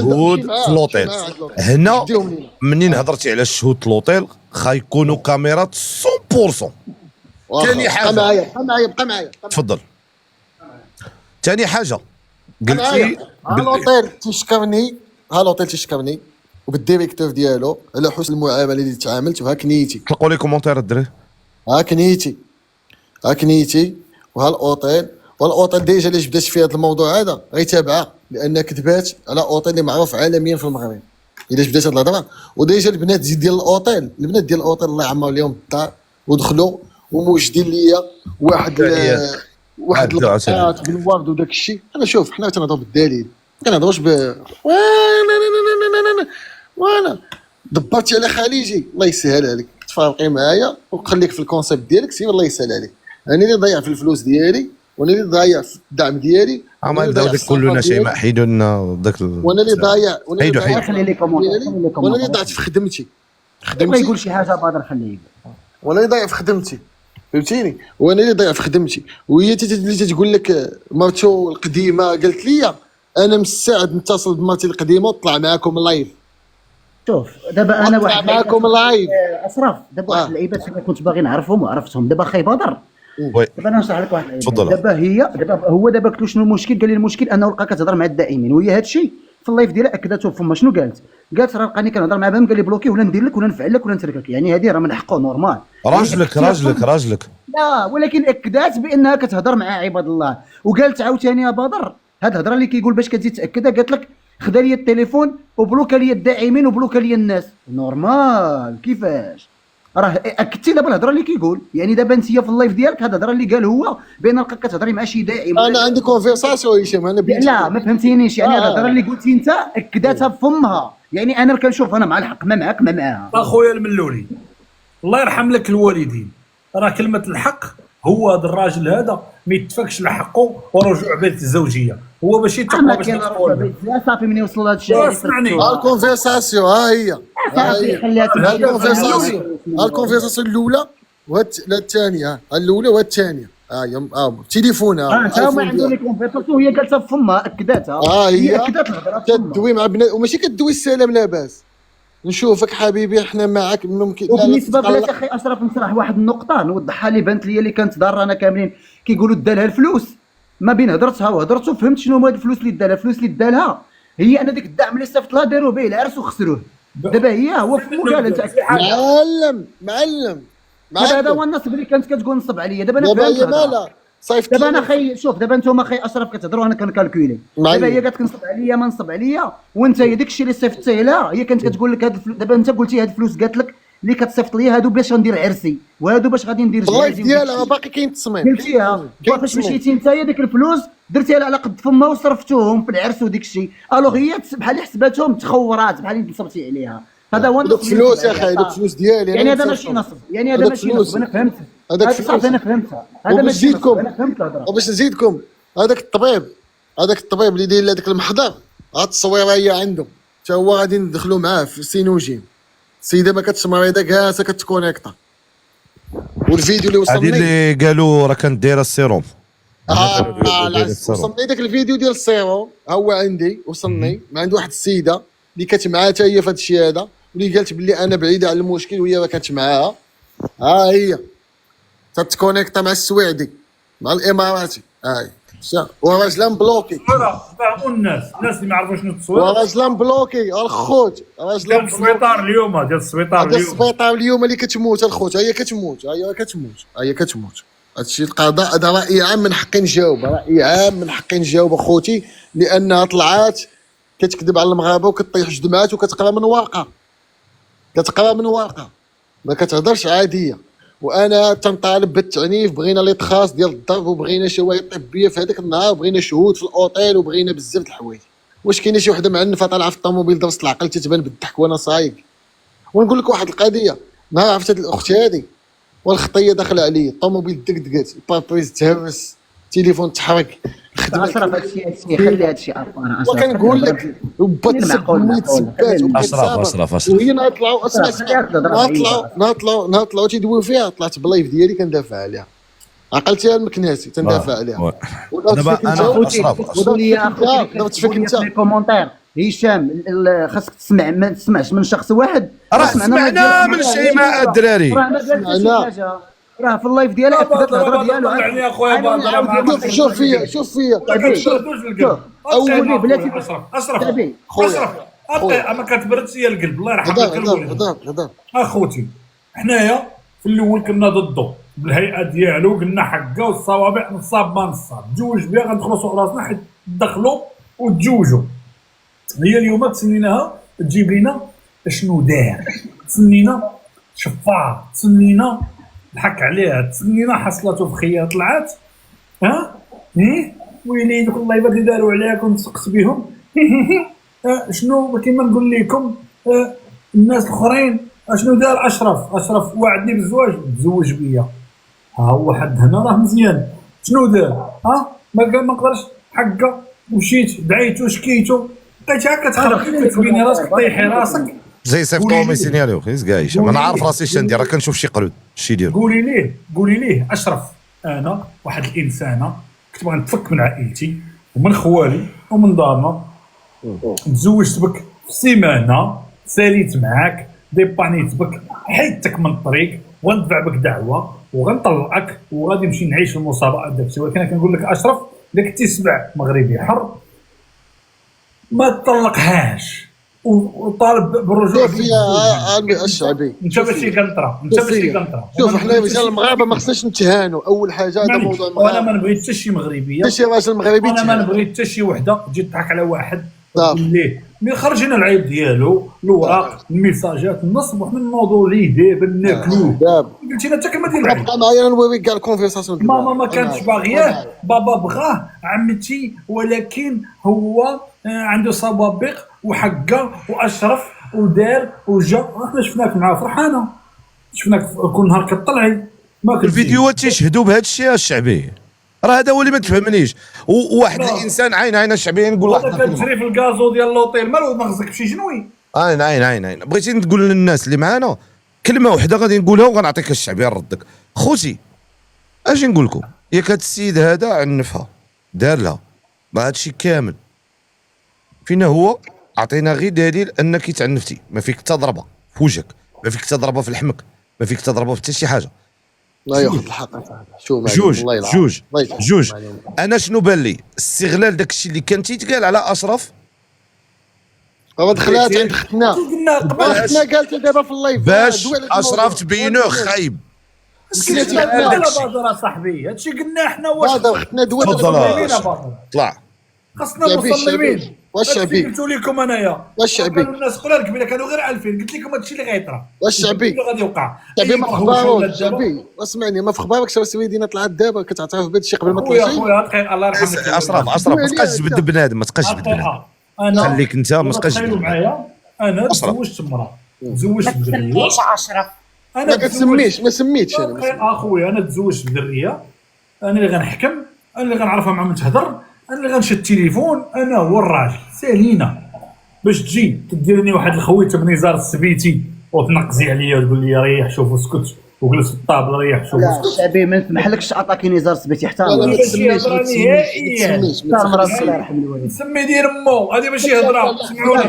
شهود في لوطيل. هنا منين هضرتي على الشهود في لوطيل غيكونوا كاميرات 100%. ثاني حاجه بقى معايا تفضل. ثاني حاجه قلتي هالوطيل تيشكرني وبالديريكتور ديالو على حسن المعامله اللي تعاملت، وها كنيتي طلقوا لي كومونتير الدراري. ها كنيتي والاوطيل ديجا اللي بدات في هذا الموضوع هذا غيتابعها، لان كذبات على اوطيل اللي معروف عالميا في المغرب. الا بدات هاد الهضره وديجا البنات ديال الاوطيل الله يعمر لهم الدار ودخلوا وموجدين ليا واحد البقات بالورد وداك الشيء. انا شوف حنا تنهضروا بالدليل، كنهضروش وانا دبرتي على خليجي الله يسهل عليك، تفارقي معايا وخليك في الكونسيبت ديالك سير الله يسهل عليك. انا اللي ضيع في الفلوس ديالي، وانا اللي ضيع في الدعم ديالي، ما يبداو داك كلنا شيء ما حيدوا لنا داك وانا اللي ضايع خلي لي كومونتير وانا اللي ضيعت في خدمتي ما يقول شي حاجه بدر خليه وانا اللي ضايع في خدمتي، فهمتيني؟ وانا اللي ضايع في خدمتي. وهي اللي تتقول لك مرتو القديمه قالت لي انا مستعد نتصل بمرتي القديمه وطلع معاكم لايف. شوف دابا انا واحد معاكم لايف اشرف، دابا واحد اللعيبات اللي كنت باغي نعرفهم وعرفتهم. دابا خاي بدر، دابا انا نشرح لك واحد اللعيبه. دابا قلت له شنو المشكل؟ قال لي المشكل انه لقاك كتهضر مع الدائمين، وهي هذا الشيء في اللايف ديالها اكدته فما. شنو قالت راه لقاني كنهضر مع بهم، قال لي بلوكي ولا ندير لك ولا نفعل لك ولا نترك لك. يعني هذه راه من حقه نورمال، راجلك لا، ولكن اكدات بانها كتهضر مع عباد الله. وقالت عاوتاني يا بدر هاد الهضره اللي كيقول باش كتزيد تاكدها، قالت لك خدا لي التليفون وبلوكا لي الداعمين وبلوكا لي الناس. نورمال كيفاش؟ راه اكدتي دابا الهضره اللي كيقول. يعني دابا انت في اللايف ديالك هاد الهضره اللي قال هو بان لقاك كتهضري مع شي داعم. انا عندي كونفرساسيون هشام، انا لا ما فهمتينيش. يعني هاد الهضره اللي قلتي انت اكدتها بفمها. يعني انا كنشوف انا مع الحق، ما معاك ما معاها. اخويا الملولي الله يرحم لك الوالدين، راه كلمه الحق. هو هذا الراجل هذا ما يتفكش لحقه ورجوع بيت الزوجيه، هو باش يتقوى باش تقول صافي. من يوصل لهذا الشيء اسمعني، الكونفرساسيون ها هي الكونفرساسيون الاولى الثانيه، الاولى والثانيه هي تليفونها انت ما عندهم كونفرساسيون. هي قالتها فمها اكدتها. هي اكدت الهضره كدوي مع بنات وماشي كدوي السلام لاباس. نشوفك حبيبي احنا معك ممكن. وبالنسبه بلاتي اخي اشرف نشرح واحد النقطه نوضحها لي بانت لي اللي كانت ضارنا كاملين. كيقولوا دالها الفلوس ما بين هضرتها وهضرته. فهمت شنو هما الفلوس اللي دالها؟ الفلوس اللي دالها هي ان ديك الدعم اللي صيفط لها داروا به العرس وخسروه. دابا هو فمو قال انت معلم هذا هو النصب اللي كانت كتقول نصب عليا. دابا انا فهمت. دابا انا خي شوف، دابا نتوما خي اشرف كتهضروا انا كنكالكولي. دابا هي قالت لك نصب عليا ما نصب عليا، وانت داك الشيء اللي صيفطتيه لها هي كانت كتقول لك هاد الفلوس. دابا انت قلتي هاد الفلوس قالت لك اللي كتصيفط لي هادو باش غندير عرسي وهادو باش غادي ندير جهازي ديالها باقي كاين التصميم. قلتيها فاش مشيتي انت ديك الفلوس درتيها على قد فمها وصرفتوهم في العرس وديك الشيء. الوغ هي بحال حسباتهم تخورات بحال اللي نصبتي عليها. هذا هو النصب. الفلوس يا اخي، الفلوس ديالي يعني هذا ماشي نصب. يعني هذا ماشي نصب. انا فهمت هذاك صافي، انا فهمتها. هذا ماشي نصب. انا فهمت الهضره. وباش نزيدكم هذاك الطبيب اللي داير هذاك المحضر، هاد التصويره هي عنده حتى هو غادي ندخلوا معاه في السينوجين. السيده ما كتمريضه جالسه كتكونيكتا. والفيديو اللي وصلني هذه اللي قالوا راه كانت دايره السيروم. وصلني داك الفيديو ديال السيروم هو عندي، وصلني ما عند واحد السيده اللي كانت معاه حتى هي في هذا الشيء هذا، واللي قالت باللي انا بعيده على المشكل وهي ما كانتش معاها. ها هي تتكونيكتا مع السويدي مع الاماراتي. هاي وراجلا مبلوكي. فهموا الناس اللي ما يعرفوش شنو التصوير. وراجلا مبلوكي الخوت، راجلا ديال السبيطار اليوم، ديال السبيطار اليوم اللي كتموت الخوت. هي كتموت هادشي القضاء هذا راي عام من حقي نجاوب، اخوتي، لانها طلعات كتكذب على المغاربه وكطيح جدمات وكتقرا من ورقه ما كتهضرش عاديه. وانا تنطالب بالتعنيف. بغينا لي خاص ديال الضرب، وبغينا شواهد طبيه في هذاك النهار، وبغينا شهود في الاوتيل، وبغينا بزاف د الحوايج. واش كاينه شي وحده معنفه طالعه في الطوموبيل درست العقل تتبان بالضحك وانا صايق؟ ونقول لك واحد القضيه، نهار عرفت هاد الاخت هذه والخطيه داخله عليا، الطوموبيل دقدقات، الباربريز تهرس، التليفون تحرق، اشرف هادشي خلي هادشي افكار. وكنقول لك وبات سبات اشرف وهي نطلعوا نطلعوا تيدويو فيها. طلعت بلايف ديالي كندافع عليها، عقلتيها المكناسي تندافع عليها. دابا انا اشرف درت فيك انت في الكومونتير هشام خاصك تسمع، ما تسمعش من شخص واحد. راه سمعنا من شيماء الدراري. راه ما قالش شي حاجه، راه في اللايف ديالها اكدت الهضره ديالو. طلعني يا خويا بدر. شوف فيا شوف فيا اولي بلاتي اشرف تابي اشرف ما كتبردش هي القلب. الله يرحم لك الوالد. هضر اخوتي حنايا في الاول كنا ضده بالهيئه ديالو، قلنا حقه والصوابع نصاب ما نصاب، تزوج بها غندخلصوا على راسنا حيت تدخلوا وتزوجوا. هي اليوم تسنيناها تجيب لنا شنو دار، تسنينا شفار، تسنينا ضحك عليها، تسنينا حصلته في خيار طلعت ويلي دوك اللايفات اللي داروا عليها كنت سقت بهم شنو كيما نقول لكم الناس الاخرين اشنو دار اشرف وعدني بالزواج تزوج بيا. ها هو حد هنا راه مزيان. شنو دار ما نقدرش حقه، مشيت دعيتو شكيتو بقيتها كتخرج كتبيني راسك طيحي راسك زي سيفطومي سينيالو خيس كايش. انا عارف راسي اش ندير، راه كنشوف شي قرود شي يدير. قولي ليه اشرف انا واحد الانسانه كنت باغي نتفك من عائلتي ومن خوالي ومن دارنا، تزوجت بك في سيمانه، ساليت معاك، ديبانيت بك، حيدتك من الطريق، وغندفع بك دعوه وغنطلقك وغادي نمشي نعيش المسابقه داكشي. ولكن كنقول لك اشرف الا كنتي سبع مغربي حر ما تطلقهاش وطالب بالرجوع. شوف يا الشعبي، انت ماشي قنطره، انت ماشي قنطره. شوف حنا رجال المغاربه ما خصناش نتهانوا. اول حاجه هذا موضوع المغاربه. وانا ما نبغي حتى شي مغربيه، حتى شي راجل مغربي، انا ما نبغي حتى شي وحده تجي تضحك على واحد ليه ملي خرج لنا العيب ديالو، الاوراق، الميساجات، النصب، وحنا نوضوا ليه دابا ناكلوه. قلتي لنا حتى كلمه ديال العيب. بقى معايا نوريك كاع الكونفرساسيون. ماما ما كانتش باغياه، بابا بغاه، عمتي، ولكن هو عنده سوابق وحقه واشرف ودار وجا. احنا شفناك معاه فرحانه، شفناك كل نهار كطلعي ما الفيديوهات تيشهدوا بهذا الشيء الشعبي. راه هذا هو اللي ما تفهمنيش. وواحد الانسان عين الشعبي نقول واحد هذا كتشري في الكازو ديال لوطيل مالو نغزك بشي جنوي. عين بغيتي تقول للناس اللي معانا كلمه واحده غادي نقولها وغنعطيك الشعبي نردك. خوتي اجي نقول لكم، ياك هذا السيد هذا عنفها دار لها مع هذا الشيء كامل، فينا هو عطينا غير دليل انك تعنفتي، ما فيك تضربه في وجهك، ما فيك تضربه في لحمك، ما فيك تضربه في حتى شي حاجه. لا ياخذ الحق. شو جوج انا شنو بان لي استغلال داك الشيء اللي كان تيتقال على اشرف. دخلات عند ختنا ختنا قالت دابا في اللايف باش اشرف تبينوه خايب. لا بدر صاحبي هادشي قلنا حنا. واش ختنا دوات طلع خاصنا مسلمين. واش شعبي قلت لكم انايا واش شعبي الناس قلال قبيله كانوا غير عارفين. قلت لكم هادشي اللي غيطرا، واش شعبي غادي يوقع. شعبي ما اخبارك شعبي اسمعني، ما في اخبارك شو سويدينا طلعت دابا كتعترف بهذا الشيء قبل ما تطلع شي. خويا دقيقه الله يرحمك اشرف ما تبقاش تبدل بنادم، ما تبقاش تبدل بنادم. انا خليك انت ما تبقاش تبدل معايا. انا تزوجت مراه، تزوجت بدريه. اشرف ما كتسميش ما سميتش انا اخويا. انا تزوجت بدريه، انا اللي غنحكم، انا اللي غنعرفها مع من تهضر، انا اللي غنشد التليفون، انا هو الراجل. سالينا باش تجي تديرني واحد الخويته بنزار السبيتي وتنقزي عليا وتقول لي ريح شوف اسكت وجلس في الطابله ريح شوف اسكت. شعبي ما نسمحلكش عطاكي نزار سبيتي احترم. ما تسميش احترم راسك الله يرحم الوالد. سمي دير امو هذه ماشي هضره. سمعوني.